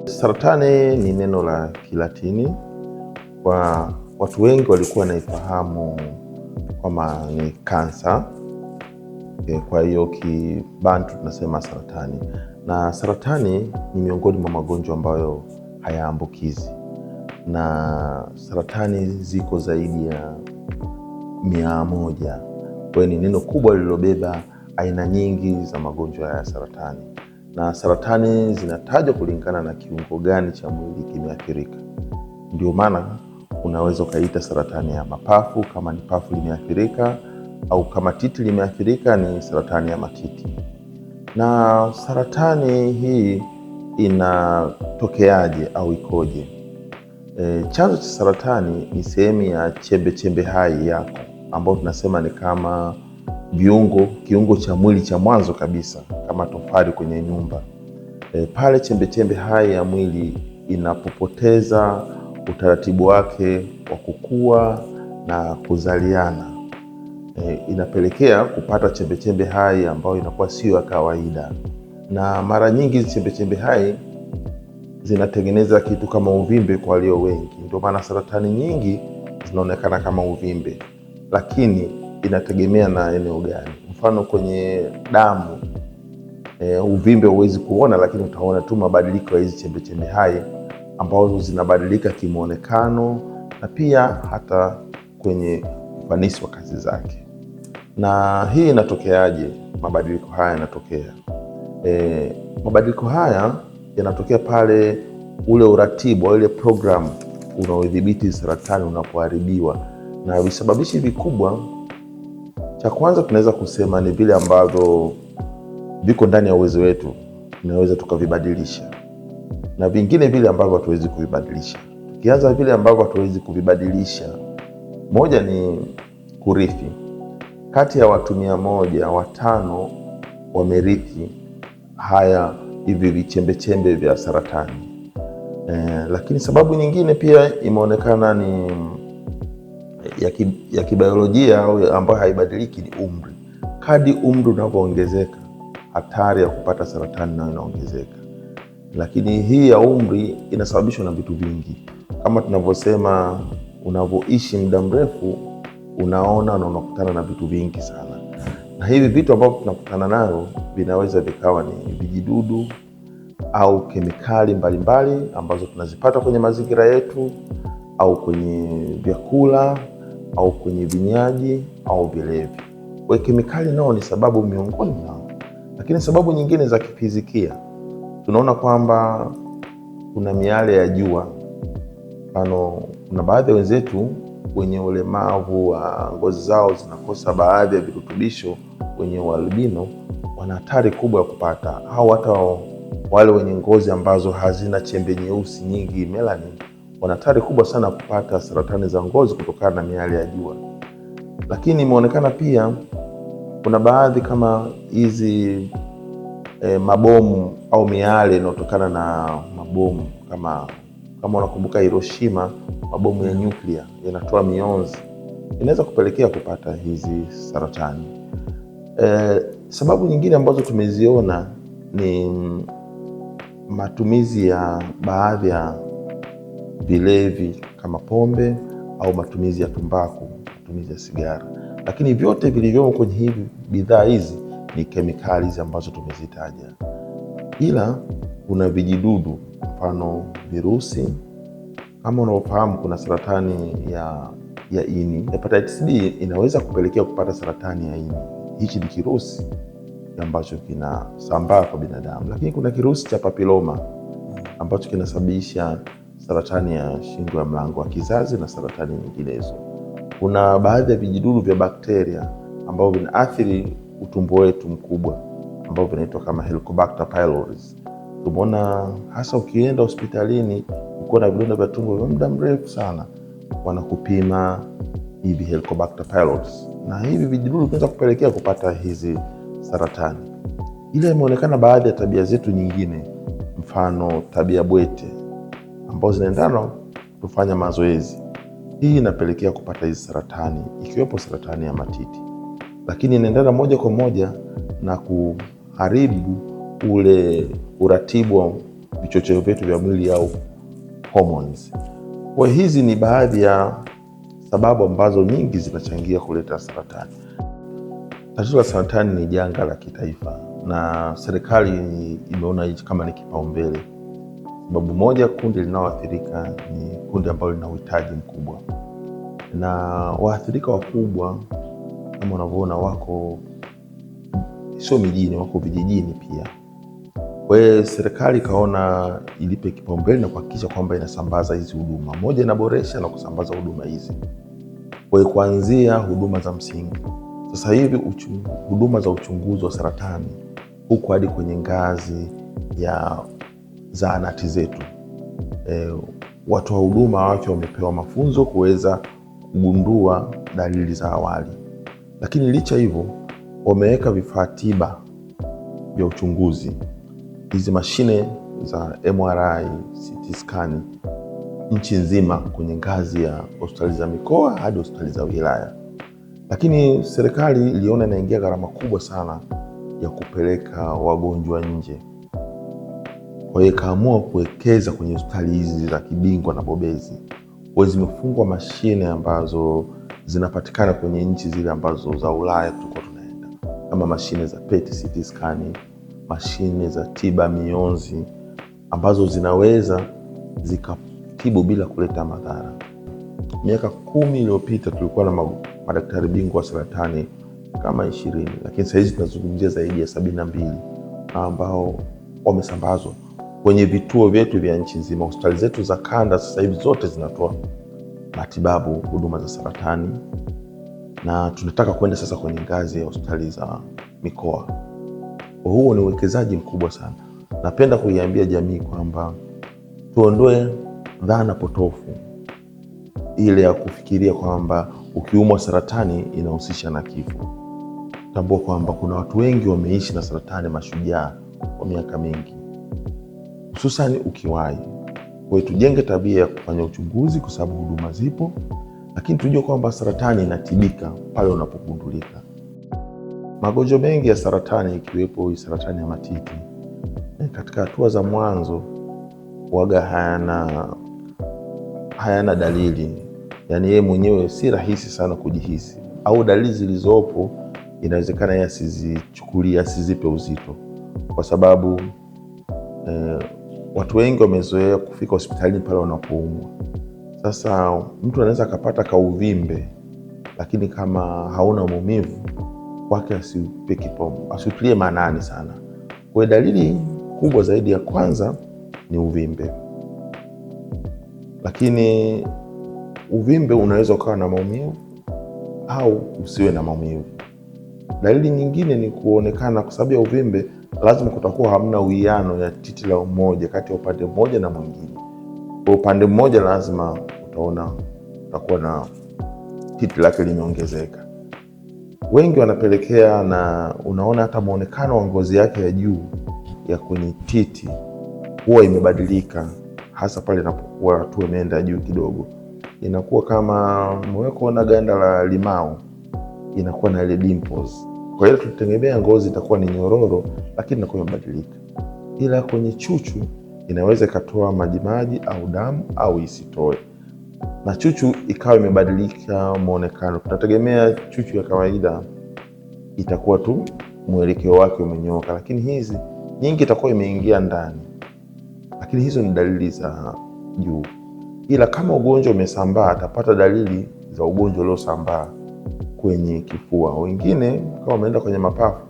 Saratani ni neno la Kilatini. Kwa watu wengi walikuwa wanaifahamu kwamba ni kansa. Kwa hiyo kibantu tunasema saratani. Na saratani ni miongoni mwa magonjwa ambayo hayaambukizi. Na saratani ziko zaidi ya 100. Kwa hiyo ni neno kubwa lililobeba aina nyingi za magonjwa ya saratani. Na saratani zinatajwa kulingana na kiungo gani cha mwili kimeathirika. Ndio maana unaweza ukaita saratani ya mapafu kama ni pafu limeathirika, au kama titi limeathirika ni saratani ya matiti. Na saratani hii inatokeaje au ikoje? Chanzo cha saratani ni sehemu ya chembe hai yako, ambao tunasema ni kama kiungo cha mwili cha mwanzo kabisa, kama tofali kwenye nyumba. Pale chembe hai ya mwili inapopoteza utaratibu wake wa kukua na kuzaliana, inapelekea kupata chembe hai ambayo inakuwa sio ya kawaida. Na mara nyingi hizi chembe hai zinatengeneza kitu kama uvimbe kwa walio wengi. Ndio maana saratani nyingi zinaonekana kama uvimbe, lakini inategemea na eneo gani. Mfano kwenye damu, uvimbe huwezi kuona, lakini utaona tu mabadiliko ya hizi chembe hai ambazo zinabadilika kimuonekano na pia hata kwenye ufanisi wa kazi zake. Na hii inatokeaje? Mabadiliko haya yanatokea, mabadiliko haya yanatokea pale ule uratibu au ile programu unaodhibiti saratani unapoharibiwa. Na visababishi vikubwa, cha kwanza tunaweza kusema ni vile ambavyo viko ndani ya uwezo wetu, tunaweza tukavibadilisha, na vingine vile ambavyo hatuwezi kuvibadilisha. Tukianza vile ambavyo hatuwezi kuvibadilisha, moja ni kurithi. Kati ya watu 100, 5 wamerithi hivi vichembe vya saratani. Lakini sababu nyingine pia imeonekana ni ya kibiolojia au ambayo haibadiliki, ni umri. Kadri umri unavyoongezeka, hatari ya kupata saratani nayo inaongezeka. Lakini hii ya umri inasababishwa na vitu vingi, kama tunavyosema, unavyoishi muda mrefu unaona na unakutana na vitu vingi sana. Na hivi vitu ambavyo tunakutana navyo vinaweza vikawa ni vijidudu au kemikali mbalimbali ambazo tunazipata kwenye mazingira yetu, au kwenye vyakula, au kwenye vinywaji au vilevi. Kwa kemikali nao ni sababu miongoni mwao. Lakini sababu nyingine za kifizikia, tunaona kwamba kuna miale ya jua. Mfano, kuna baadhi ya wenzetu wenye ulemavu wa ngozi zao zinakosa baadhi ya virutubisho, wenye ualbino wana hatari kubwa ya kupata, au hata wale wenye ngozi ambazo hazina chembe nyeusi nyingi, melanin, wana hatari kubwa sana kupata saratani za ngozi kutokana na miale ya jua. Lakini imeonekana pia kuna baadhi kama hizi mabomu au miale inayotokana na mabomu, kama unakumbuka Hiroshima, mabomu ya nyuklia yanatoa mionzi, inaweza kupelekea kupata hizi saratani. Sababu nyingine ambazo tumeziona ni matumizi ya baadhi ya vilevi kama pombe, au matumizi ya tumbaku, matumizi ya sigara. Lakini vyote vilivyomo kwenye hivi bidhaa hizi ni kemikali ambazo tumezitaja. Ila kuna vijidudu, mfano virusi. Kama unavyofahamu, kuna saratani ya ini, hepatitis B inaweza kupelekea kupata saratani ya ini. Hichi ni kirusi ambacho kinasambaa kwa binadamu. Lakini kuna kirusi cha papiloma ambacho kinasababisha saratani ya shingo ya mlango wa kizazi na saratani nyinginezo. Kuna baadhi ya vijidudu vya bakteria ambao vinaathiri utumbo wetu mkubwa, ambao vinaitwa kama Helicobacter pylori. Tumeona hasa ukienda hospitalini uko na vidonda vya tumbo vya muda mrefu sana, wanakupima hivi Helicobacter pylori, na hivi vijidudu vinaweza kupelekea kupata hizi saratani. Ile imeonekana baadhi ya tabia zetu nyingine, mfano tabia bwete ambazo zinaendana kufanya mazoezi, hii inapelekea kupata hizi saratani, ikiwepo saratani ya matiti. Lakini inaendana moja kwa moja na kuharibu ule uratibu vichocheo vyetu vya mwili au hormones. Kwa hizi ni baadhi ya sababu ambazo nyingi zinachangia kuleta saratani. Tatizo la saratani ni janga la kitaifa na serikali imeona hichi kama ni kipaumbele. Sababu moja, kundi linaloathirika ni kundi ambalo lina uhitaji mkubwa, na waathirika wakubwa kama unavyoona wako sio mijini, wako vijijini pia. Kwa hiyo serikali kaona ilipe kipaumbele na kuhakikisha kwamba inasambaza hizi huduma. Moja, inaboresha na kusambaza huduma hizi. Kwa hiyo kuanzia huduma za msingi, sasa hivi huduma za uchunguzi wa saratani huko hadi kwenye ngazi ya zahanati zetu. Watu wa huduma wa afya wamepewa mafunzo kuweza kugundua dalili za awali, lakini licha hivyo wameweka vifaa tiba vya uchunguzi, hizi mashine za MRI, CT scan nchi nzima kwenye ngazi ya hospitali za mikoa hadi hospitali za wilaya. Lakini serikali iliona inaingia gharama kubwa sana ya kupeleka wagonjwa nje. Kwa hiyo ikaamua kuwekeza kwenye hospitali hizi za kibingwa na bobezi. Kwa hiyo zimefungwa mashine ambazo zinapatikana kwenye nchi zile ambazo za Ulaya tulikuwa tunaenda, kama mashine za PET CT scan, mashine za tiba mionzi ambazo zinaweza zikatibu bila kuleta madhara. Miaka 10 iliyopita tulikuwa na madaktari bingwa wa saratani kama 20, lakini sasa hizi tunazungumzia zaidi ya 72 ambao wamesambazwa kwenye vituo vyetu vya nchi nzima. Hospitali zetu za kanda sasa hivi zote zinatoa matibabu, huduma za saratani, na tunataka kwenda sasa kwenye ngazi ya hospitali za mikoa. Huo ni uwekezaji mkubwa sana. Napenda kuiambia jamii kwamba tuondoe dhana potofu ile ya kufikiria kwamba ukiumwa saratani inahusisha na kifo. Tambua kwamba kuna watu wengi wameishi na saratani, mashujaa kwa miaka mingi, hususani ukiwahi. Kwa hiyo tujenge tabia ya kufanya uchunguzi kwa sababu huduma zipo, lakini tujue kwamba saratani inatibika pale unapogundulika. Magonjwa mengi ya saratani ikiwepo saratani ya matiti, katika hatua za mwanzo waga hayana dalili. Yaani yeye mwenyewe si rahisi sana kujihisi, au dalili zilizopo inawezekana yeye asizichukulie, asizipe uzito, kwa sababu watu wengi wamezoea kufika hospitalini pale wanapoumwa. Sasa mtu anaweza akapata kauvimbe, lakini kama hauna maumivu kwake asiutilie maanani sana. Kwa dalili kubwa zaidi ya kwanza ni uvimbe, lakini uvimbe unaweza ukawa na maumivu au usiwe na maumivu. Dalili nyingine ni kuonekana, kwa sababu ya uvimbe lazima kutakuwa hamna uwiano ya titi la umoja kati ya upande mmoja na mwingine. Kwa upande mmoja lazima utaona utakuwa na titi lake limeongezeka. Wengi wanapelekea, na unaona hata muonekano wa ngozi yake ya juu ya kwenye titi huwa imebadilika, hasa pale inapokuwa hatua imeenda juu kidogo. Inakuwa kama mweko na ganda la limau, inakuwa na ile dimples. Kwa hiyo tutegemea ngozi itakuwa ni nyororo, lakini inakuwa imebadilika. Ila kwenye chuchu inaweza ikatoa majimaji au damu au isitoe, na chuchu ikawa imebadilika muonekano. Tunategemea chuchu ya kawaida itakuwa tu mwelekeo wake umenyoka, lakini hizi nyingi itakuwa imeingia ndani. Lakini hizo ni dalili za juu. Ila kama ugonjwa umesambaa, atapata dalili za ugonjwa uliosambaa kwenye kifua. Wengine kama wameenda kwenye mapafu,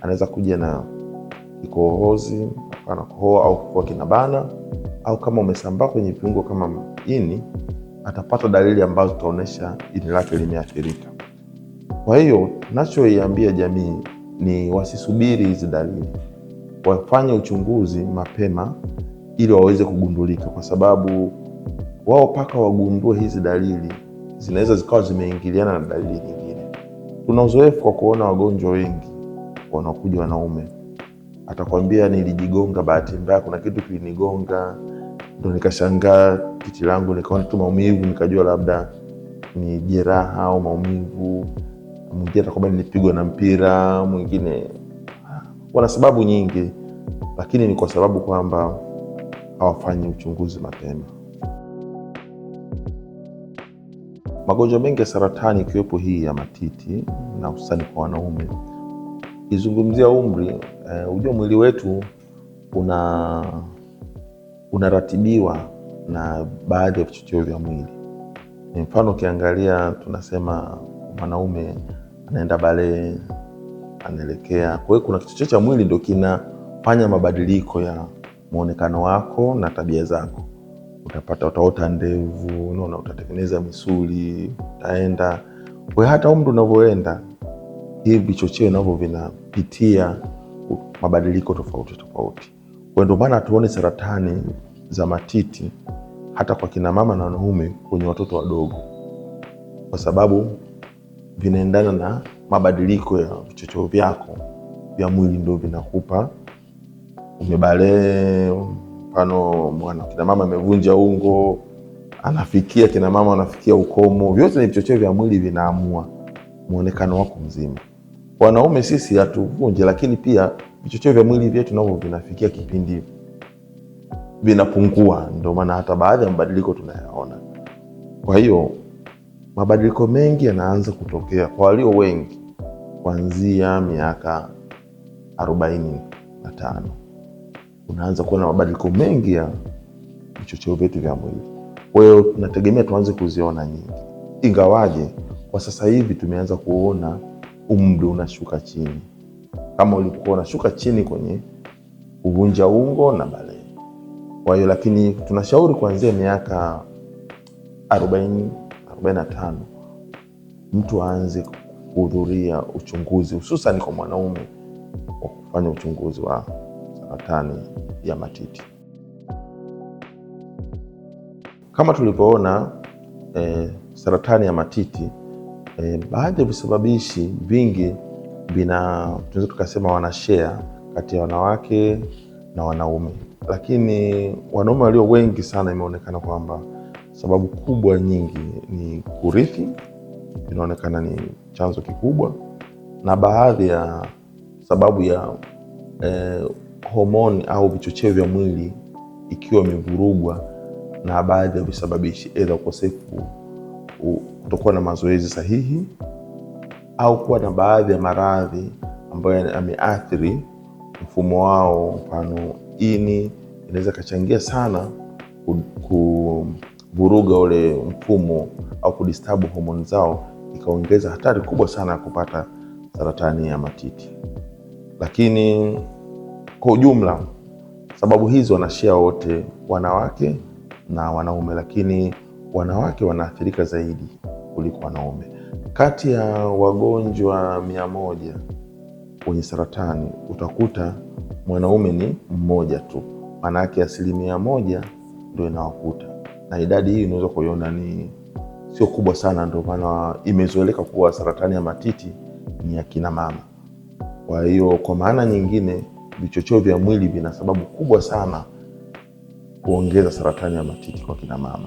anaweza kuja na kikohozi, anakohoa au kifua kinabana, au kama umesambaa kwenye viungo kama ini, atapata dalili ambazo zitaonyesha ini lake limeathirika. Kwa hiyo nachoiambia jamii ni wasisubiri hizi dalili, wafanye uchunguzi mapema ili waweze kugundulika, kwa sababu wao paka wagundue hizi dalili zinaweza zikawa zimeingiliana na dalili nyingine. Tuna uzoefu kwa kuona wagonjwa wengi wanakuja wanaume, atakwambia nilijigonga bahati mbaya, kuna kitu kilinigonga ndo nikashangaa titi langu nikaona tu maumivu, nikajua labda ni jeraha au maumivu. Mwingine atakwambia nilipigwa na mpira, mwingine wana sababu nyingi, lakini ni kwa sababu kwamba hawafanyi uchunguzi mapema. Magonjwa mengi ya saratani ikiwepo hii ya matiti na hususani kwa wanaume. Izungumzia umri, ujua mwili wetu unaratibiwa na baadhi ya vichocheo vya mwili. Mfano ukiangalia, tunasema mwanaume anaenda balee, anaelekea. Kwa hiyo kuna kichocheo cha mwili ndio kinafanya mabadiliko ya muonekano wako na tabia zako. Utaota ndevu, unaona, utatengeneza misuli, utaenda. Kwa hata umri unavyoenda, hivi vichocheo navyo vinapitia mabadiliko tofauti tofauti. Kwa ndio maana tuone saratani za matiti hata kwa kina mama na wanaume kwenye watoto wadogo, kwa sababu vinaendana na mabadiliko ya vichocheo vyako vya mwili, ndio vinakupa umebalee. Mfano kina mama amevunja ungo, anafikia kina mama wanafikia ukomo, vyote ni vichocheo vya mwili vinaamua muonekano wako mzima. Wanaume sisi hatuvunje, lakini pia vichocheo vya mwili vyetu navyo vinafikia kipindi vinapungua, ndio maana hata baadhi ya mabadiliko tunayaona. Kwa hiyo mabadiliko mengi yanaanza kutokea kwa walio wengi kuanzia miaka 45. Unaanza kuona mabadiliko mengi ya vichocheo vyetu vya mwili. Kwa hiyo tunategemea tuanze kuziona nyingi, ingawaje kwa sasa hivi tumeanza kuona umri unashuka chini, kama ulikuwa unashuka chini kwenye kuvunja ungo na balee. Kwa hiyo lakini tunashauri kuanzia miaka 40-45 mtu aanze kuhudhuria uchunguzi, hususan kwa mwanaume, wa kufanya uchunguzi wa saratani ya matiti. Kama tulivyoona, saratani ya matiti, baadhi ya visababishi vingi tunaweza tukasema wanashare kati ya wanawake na wanaume, lakini wanaume walio wengi sana imeonekana kwamba sababu kubwa nyingi ni kurithi, inaonekana ni chanzo kikubwa, na baadhi ya sababu ya homoni au vichocheo vya mwili ikiwa imevurugwa na baadhi ya visababishi, aidha ukosefu, kutokuwa na mazoezi sahihi, au kuwa na baadhi ya maradhi ambayo yameathiri mfumo wao. Mfano, ini inaweza kachangia sana kuvuruga ule mfumo au kudisturb homoni zao, ikaongeza hatari kubwa sana ya kupata saratani ya matiti. Lakini kwa ujumla sababu hizi wanashare wote, wanawake na wanaume, lakini wanawake wanaathirika zaidi kuliko wanaume. Kati ya wagonjwa 100 wenye saratani utakuta mwanaume ni mmoja tu, maana yake 1% ndio inawakuta, na idadi hii unaweza kuiona ni sio kubwa sana. Ndio maana imezoeleka kuwa saratani ya matiti ni ya kina mama. Kwa hiyo kwa maana nyingine, vichocheo vya mwili vina sababu kubwa sana kuongeza saratani ya matiti kwa kina mama.